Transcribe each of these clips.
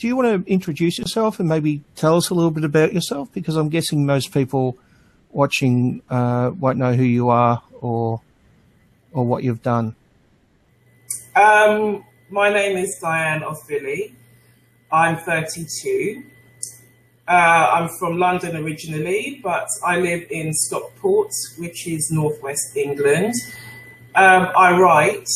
do you want to introduce yourself and maybe tell us a little bit about yourself? Because I'm guessing most people watching won't know who you are or what you've done. My name is Diane Ofili. I'm 32. I'm from London originally, but I live in Stockport, which is northwest England. I write.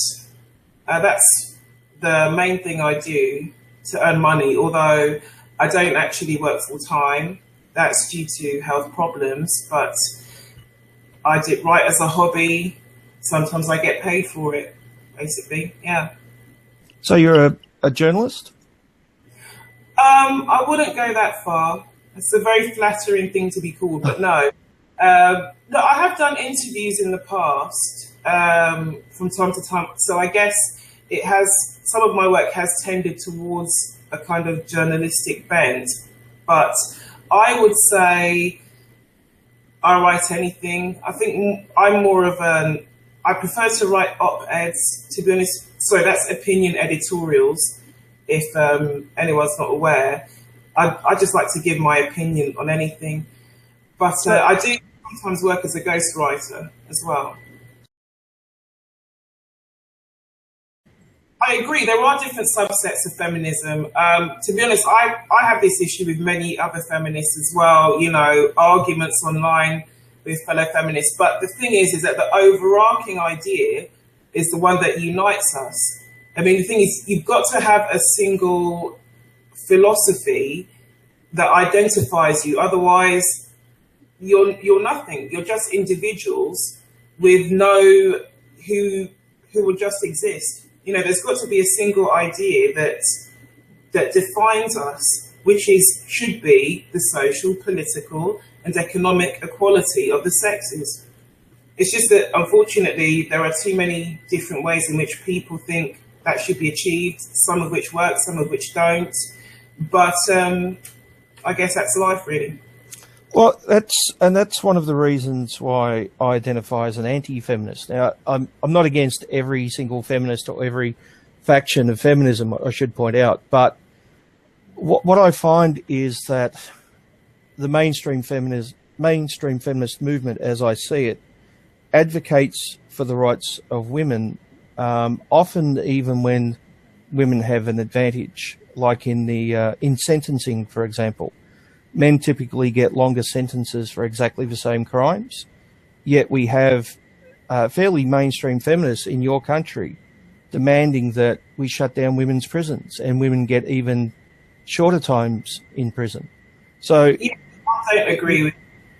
That's the main thing I do to earn money, although I don't actually work full time. That's due to health problems, but I did write as a hobby. Sometimes I get paid for it, basically, yeah. So you're a journalist? I wouldn't go that far. It's a very flattering thing to be called, but no. No, I have done interviews in the past from time to time, so I guess some of my work has tended towards a kind of journalistic bent, but I would say I write anything. I think I'm more of I prefer to write op-eds, to be honest. So that's opinion editorials, if anyone's not aware. I just like to give my opinion on anything. But I do sometimes work as a ghostwriter as well. I agree, there are different subsets of feminism. To be honest, I have this issue with many other feminists as well, you know, arguments online with fellow feminists. But the thing is that the overarching idea is the one that unites us. I mean, the thing is, you've got to have a single philosophy that identifies you. Otherwise, you're nothing. You're just individuals with who will just exist. You know, there's got to be a single idea that defines us, which should be the social, political, and economic equality of the sexes. It's just that, unfortunately, there are too many different ways in which people think that should be achieved, some of which work, some of which don't. But I guess that's life, really. Well, that's one of the reasons why I identify as an anti-feminist. Now, I'm not against every single feminist or every faction of feminism, I should point out, but what I find is that the mainstream feminist movement, as I see it, advocates for the rights of women, often even when women have an advantage, like in sentencing, for example. Men typically get longer sentences for exactly the same crimes, yet we have fairly mainstream feminists in your country demanding that we shut down women's prisons and women get even shorter times in prison. So, yeah, I don't agree with.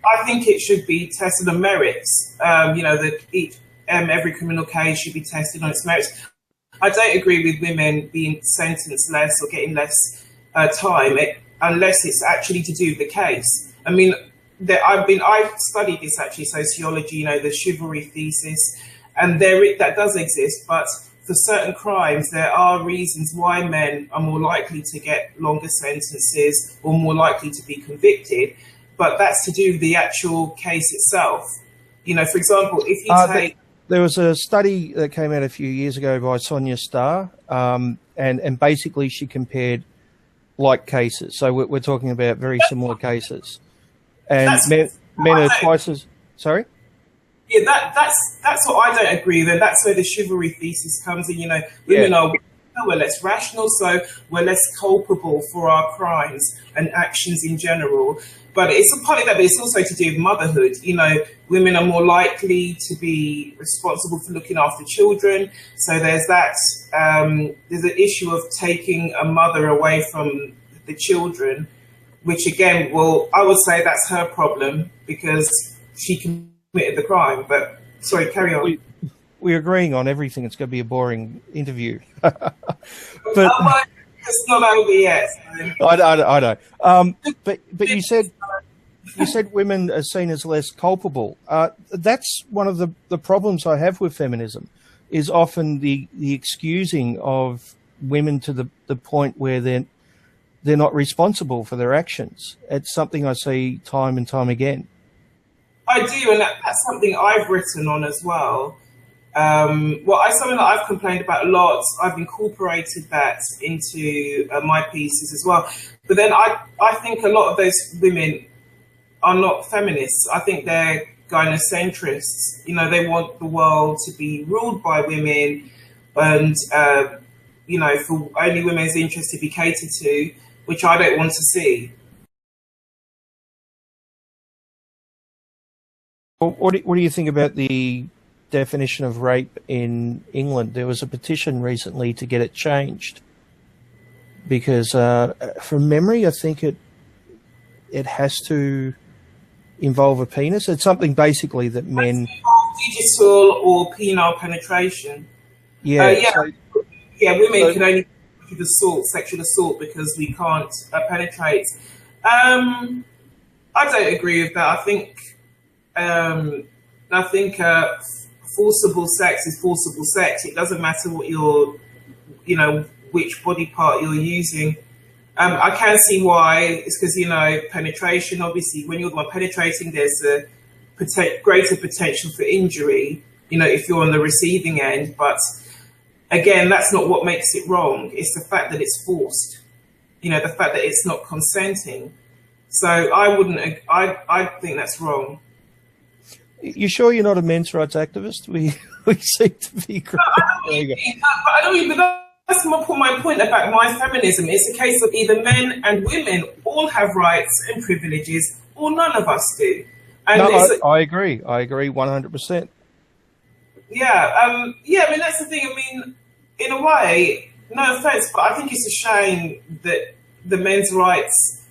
I think it should be tested on merits. You know, that every criminal case should be tested on its merits. I don't agree with women being sentenced less or getting less time, unless it's actually to do with the case. I mean, I've studied this actually, sociology, you know, the chivalry thesis, and that does exist, but for certain crimes, there are reasons why men are more likely to get longer sentences or more likely to be convicted, but that's to do with the actual case itself. You know, for example, if you take... There was a study that came out a few years ago by Sonia Starr, and basically she compared like cases. So we're talking about very similar cases. And men are twice as... Sorry? Yeah, that's what I don't agree with. That's where the chivalry thesis comes in. You know, women we're less rational, so we're less culpable for our crimes and actions in general. But it's a part of that, but it's also to do with motherhood. You know, women are more likely to be responsible for looking after children. So there's that, there's an issue of taking a mother away from the children, which again, I would say that's her problem because she committed the crime. But sorry, carry on. We're agreeing on everything. It's going to be a boring interview. It's not over yet. So. I know. But you said women are seen as less culpable. That's one of the problems I have with feminism, is often the excusing of women to the point where they're not responsible for their actions. It's something I see time and time again. I do, and that's something I've written on as well. Something that I've complained about a lot. I've incorporated that into my pieces as well. But then I think a lot of those women are not feminists. I think they're gynocentrists. You know, they want the world to be ruled by women and, you know, for only women's interests to be catered to, which I don't want to see. What do you think about the definition of rape in England? There was a petition recently to get it changed because, from memory, I think it has to involve a penis. It's something basically that men digital or penile penetration. Yeah, women can only do sexual assault because we can't penetrate. I don't agree with that. I think forcible sex is forcible sex. It doesn't matter what which body part you're using. I can see why. It's because, penetration, obviously, when you're the one penetrating, there's a greater potential for injury, if you're on the receiving end. But again, that's not what makes it wrong. It's the fact that it's forced, the fact that it's not consenting. So I think that's wrong. You sure you're not a men's rights activist? We seem to be. That's my point about my feminism. It's a case of either men and women all have rights and privileges, or none of us do. And I agree. I agree 100%. Yeah. I mean, that's the thing. I mean, in a way, no offense, but I think it's a shame that the men's rights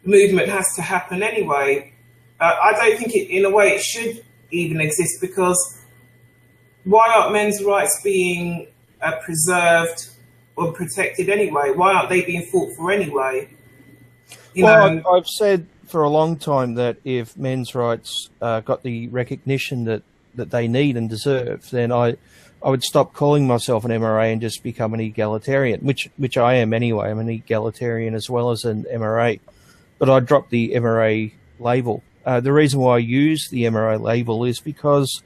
movement has to happen anyway. I don't think in a way it should even exist, because why aren't men's rights being preserved or protected anyway? Why aren't they being fought for anyway? I've said for a long time that if men's rights got the recognition that they need and deserve, then I would stop calling myself an MRA and just become an egalitarian, which I am anyway. I'm an egalitarian as well as an MRA, but I dropped the MRA label. The reason why I use the MRA label is because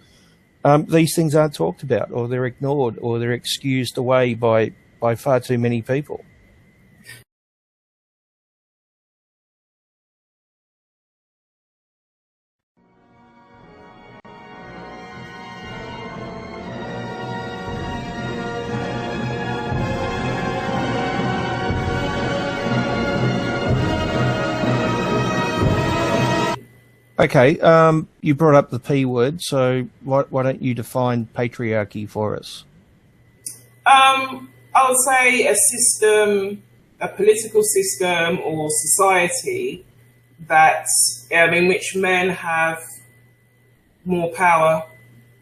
these things aren't talked about, or they're ignored, or they're excused away by far too many people. Okay, you brought up the P word, so why don't you define patriarchy for us? I would say a system, a political system or society that in which men have more power,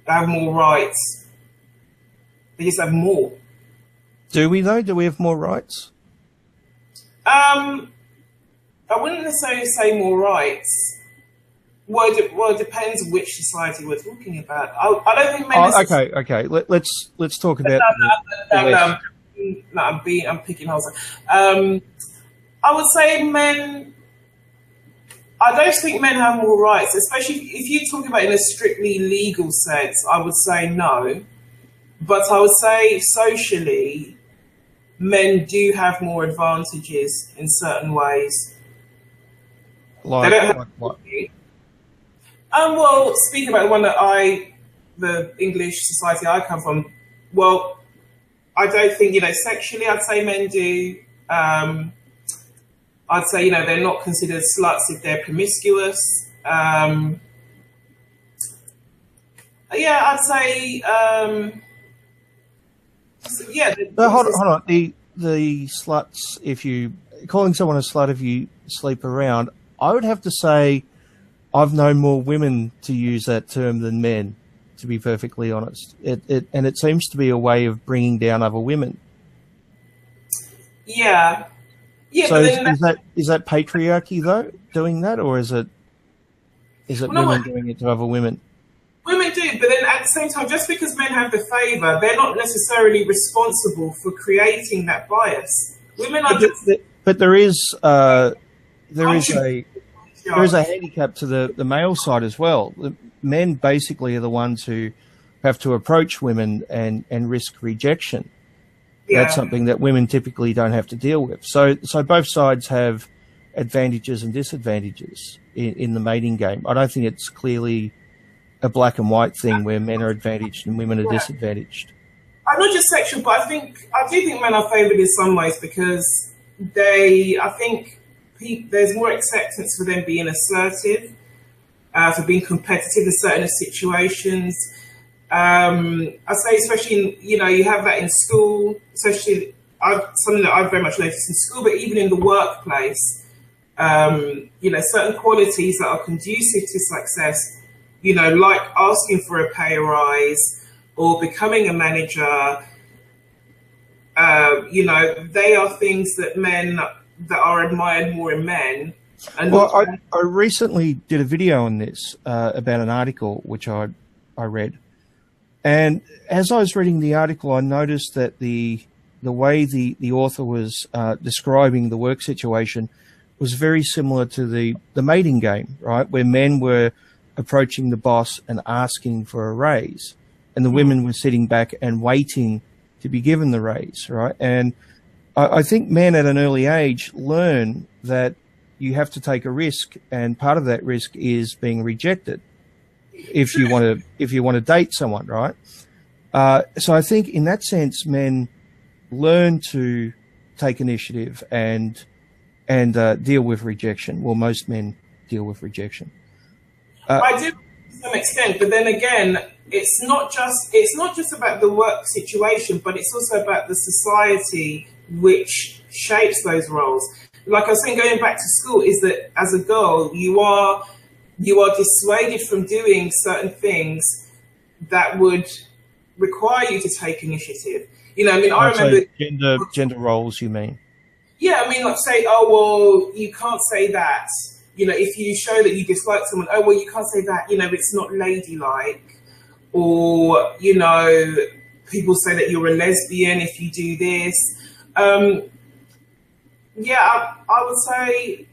have more rights. They just have more. Do we though? Do we have more rights? I wouldn't necessarily say more rights. Well, it depends which society we're talking about. I don't think men. Okay. Let's talk about. I'm picking holes. I would say men. I don't think men have more rights, especially if you're talking about in a strictly legal sense. I would say no, but I would say socially, men do have more advantages in certain ways. Like what? Well, speaking about the English society I come from, well, I don't think, sexually, I'd say men do. I'd say, they're not considered sluts if they're promiscuous. I'd say, Hold on. The sluts, if you, calling someone a slut if you sleep around, I would have to say, I've known more women to use that term than men, to be perfectly honest. It seems to be a way of bringing down other women. Yeah. So is that patriarchy though, doing that, or is it women doing it to other women? Women do, but then at the same time, just because men have the favour, they're not necessarily responsible for creating that bias. Women are but there is a handicap to the male side as well. The men basically are the ones who have to approach women and risk rejection. Yeah. That's something that women typically don't have to deal with. So both sides have advantages and disadvantages in the mating game. I don't think it's clearly a black and white thing where men are advantaged and women are disadvantaged. I'm not just sexual, but I do think men are favoured in some ways because I think there's more acceptance for them being assertive, for being competitive in certain situations. I say especially you have that in school, especially something that I've very much noticed in school, but even in the workplace, certain qualities that are conducive to success, like asking for a pay rise or becoming a manager, they are things that are admired more in men. And I recently did a video on this about an article which I read. And as I was reading the article, I noticed that the way the author was describing the work situation was very similar to the mating game, right? Where men were approaching the boss and asking for a raise, and the women were sitting back and waiting to be given the raise, right? And I think men at an early age learn that you have to take a risk, and part of that risk is being rejected if you want to date someone, right? So I think in that sense, men learn to take initiative and deal with rejection. Well, most men deal with rejection. I do to some extent, but then again, it's not just about the work situation, but it's also about the society which shapes those roles. Like I was saying, going back to school, is that as a girl, you are dissuaded from doing certain things that would require you to take initiative. I remember gender roles. You mean? Yeah, like say, oh well, you can't say that. If you show that you dislike someone, oh well, you can't say that. It's not ladylike, or people say that you're a lesbian if you do this. I would say,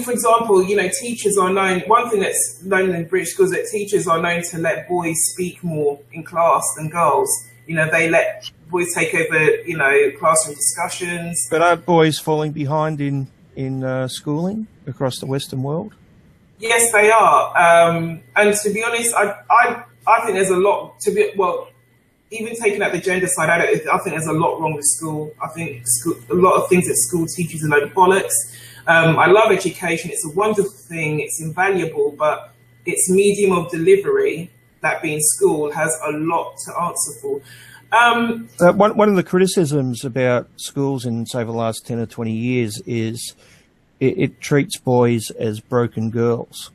for example, teachers are known, one thing that's known in British schools is that teachers are known to let boys speak more in class than girls. They let boys take over, classroom discussions. But aren't boys falling behind in schooling across the Western world? Yes, they are. And to be honest, I think there's a lot even taking out the gender side, I think there's a lot wrong with school. I think a lot of things that school teaches are a load of bollocks. I love education. It's a wonderful thing. It's invaluable, but its medium of delivery, that being school, has a lot to answer for. One of the criticisms about schools in, say, the last 10 or 20 years is it treats boys as broken girls.